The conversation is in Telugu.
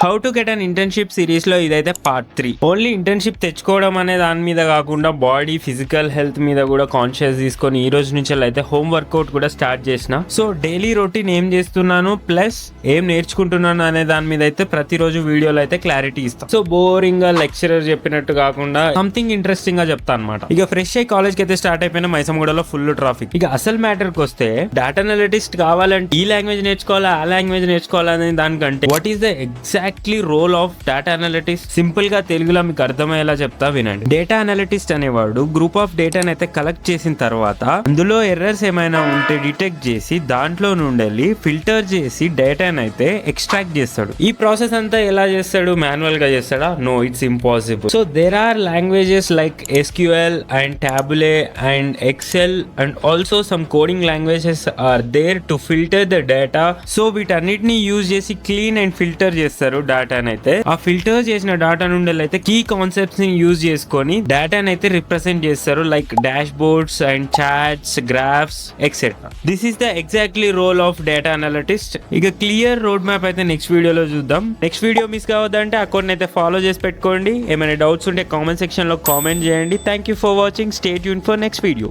How to get an internship series లో ఇదైతే పార్ట్ 3. ఓన్లీ ఇంటర్న్షిప్ తెచ్చుకోవడం అనే దాని మీద కాకుండా బాడీ ఫిజికల్ హెల్త్ మీద కూడా కాన్షియస్ తీసుకొని ఈ రోజు నుంచి అయితే హోమ్ వర్కౌట్ కూడా స్టార్ట్ చేసిన. సో డైలీ రొటీన్ ఏం చేస్తున్నాను ప్లస్ ఏం నేర్చుకుంటున్నాను అనే దాని మీద అయితే ప్రతిరోజు వీడియోలో అయితే క్లారిటీ ఇస్తాను. సో బోరింగ్ గా లెక్చరర్ చెప్పినట్టు కాకుండా సంథింగ్ ఇంట్రెస్టింగ్ గా చెప్తా అనమాట. ఇక ఫ్రెష్ అయ్యి కాలేజ్ కి అయితే స్టార్ట్ అయిపోయిన మైసమ్మగూడలో ఫుల్ ట్రాఫిక్. ఇక అసలు మ్యాటర్ కి వస్తే డేటా అనలిటిస్ట్ కావాలంటే ఈ లాంగ్వేజ్ నేర్చుకోవాలా ఆ లాంగ్వేజ్ నేర్చుకోవాలా అనే దానికంటే what is the exactly role of data analyst simple గా తెలుగులో మీకు అర్థమయ్యేలా చెప్తా వినండి. డేటా అనలిటిస్ట్ అనేవాడు గ్రూప్ ఆఫ్ డేటాని అయితే కలెక్ట్ చేసిన తర్వాత అందులో ఎర్రర్స్ ఏమైనా ఉంటే డిటెక్ట్ చేసి దాంట్లో నుండి ఫిల్టర్ చేసి డేటాని అయితే ఎక్స్ట్రాక్ట్ చేస్తాడు. ఈ ప్రాసెస్ అంతా ఎలా చేస్తాడు? మాన్యువల్ గా చేస్తాడా? No, it's impossible. So there are languages like SQL and Tabule and Excel and also some coding languages are there to filter the data. So వీటన్నిటిని యూజ్ చేసి క్లీన్ అండ్ ఫిల్టర్ చేస్తారు డేటాని అయితే. ఆ ఫిల్టర్ చేసిన డేటా నుండి అయితే కీ కాన్సెప్ట్స్ ని యూజ్ చేసుకొని డేటాని అయితే రిప్రజెంట్ చేస్తారు like dashboards and charts, graphs etcetera. This is the exactly role of data analyst. ఇక క్లియర్ రోడ్ మ్యాప్ అయితే నెక్స్ట్ వీడియోలో చూద్దాం. నెక్స్ట్ వీడియో మిస్ కావద్దంటే అకౌంట్ అయితే ఫాలో చేసి పెట్టుకోండి. ఏమైనా డౌట్స్ ఉంటే కామెంట్ సెక్షన్ లో కామెంట్ చేయండి. Thank you for watching. Stay tune for next video.